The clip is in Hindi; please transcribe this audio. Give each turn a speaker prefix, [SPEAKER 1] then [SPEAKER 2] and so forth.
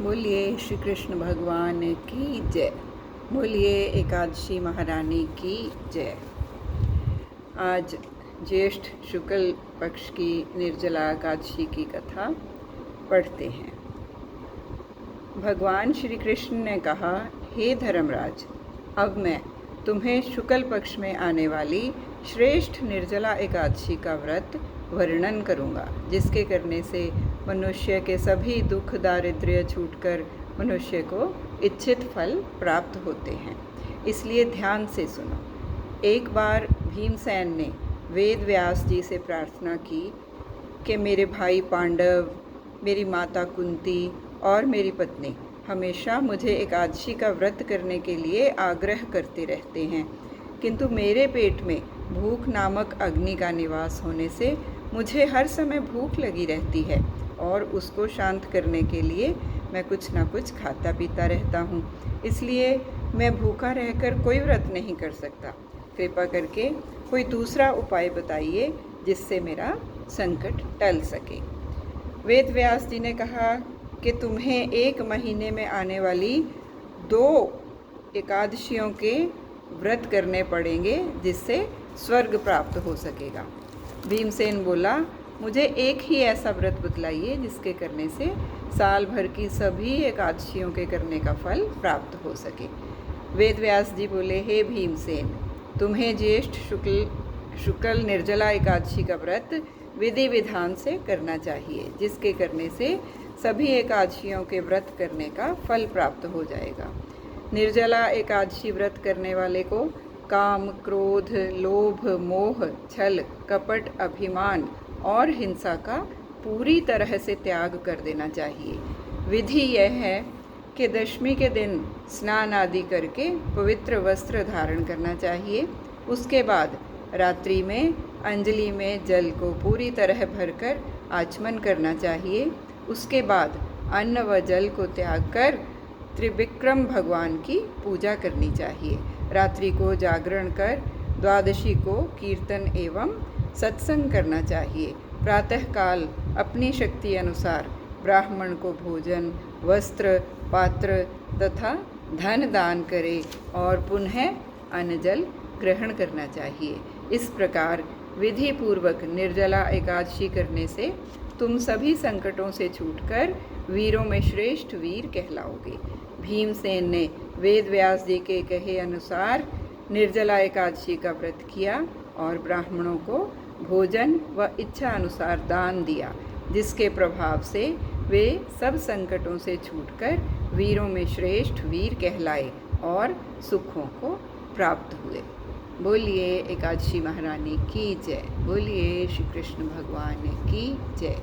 [SPEAKER 1] बोलिए श्री कृष्ण भगवान की जय। बोलिए एकादशी महारानी की जय। आज ज्येष्ठ शुक्ल पक्ष की निर्जला एकादशी की कथा पढ़ते हैं। भगवान श्री कृष्ण ने कहा, हे धर्मराज, अब मैं तुम्हें शुक्ल पक्ष में आने वाली श्रेष्ठ निर्जला एकादशी का व्रत वर्णन करूँगा, जिसके करने से मनुष्य के सभी दुख दारिद्र्य छूटकर मनुष्य को इच्छित फल प्राप्त होते हैं। इसलिए ध्यान से सुनो। एक बार भीमसेन ने वेद व्यास जी से प्रार्थना की कि मेरे भाई पांडव, मेरी माता कुंती और मेरी पत्नी हमेशा मुझे एकादशी का व्रत करने के लिए आग्रह करते रहते हैं, किंतु मेरे पेट में भूख नामक अग्नि का निवास होने से मुझे हर समय भूख लगी रहती है और उसको शांत करने के लिए मैं कुछ ना कुछ खाता पीता रहता हूँ। इसलिए मैं भूखा रहकर कोई व्रत नहीं कर सकता। कृपा करके कोई दूसरा उपाय बताइए जिससे मेरा संकट टल सके। वेद व्यास जी ने कहा कि तुम्हें 1 महीने में आने वाली 2 एकादशियों के व्रत करने पड़ेंगे, जिससे स्वर्ग प्राप्त हो सकेगा। भीमसेन बोला, मुझे एक ही ऐसा व्रत बतलाइए जिसके करने से साल भर की सभी एकादशियों के करने का फल प्राप्त हो सके। वेद व्यास जी बोले, हे भीमसेन, तुम्हें ज्येष्ठ शुक्ल निर्जला एकादशी का व्रत विधि विधान से करना चाहिए, जिसके करने से सभी एकादशियों के व्रत करने का फल प्राप्त हो जाएगा। निर्जला एकादशी व्रत करने वाले को काम, क्रोध, लोभ, मोह, छल, कपट, अभिमान और हिंसा का पूरी तरह से त्याग कर देना चाहिए। विधि यह है कि दशमी के दिन स्नान आदि करके पवित्र वस्त्र धारण करना चाहिए। उसके बाद रात्रि में अंजलि में जल को पूरी तरह भरकर आचमन करना चाहिए। उसके बाद अन्न व जल को त्याग कर त्रिविक्रम भगवान की पूजा करनी चाहिए। रात्रि को जागरण कर द्वादशी को कीर्तन एवं सत्संग करना चाहिए। प्रातःकाल अपनी शक्ति अनुसार ब्राह्मण को भोजन, वस्त्र, पात्र तथा धन दान करे और पुनः अन्न जल ग्रहण करना चाहिए। इस प्रकार विधि पूर्वक निर्जला एकादशी करने से तुम सभी संकटों से छूटकर वीरों में श्रेष्ठ वीर कहलाओगे। भीमसेन ने वेद व्यास जी के कहे अनुसार निर्जला एकादशी का व्रत किया और ब्राह्मणों को भोजन व इच्छा अनुसार दान दिया, जिसके प्रभाव से वे सब संकटों से छूटकर वीरों में श्रेष्ठ वीर कहलाए और सुखों को प्राप्त हुए। बोलिए एकादशी महारानी की जय। बोलिए श्री कृष्ण भगवान की जय।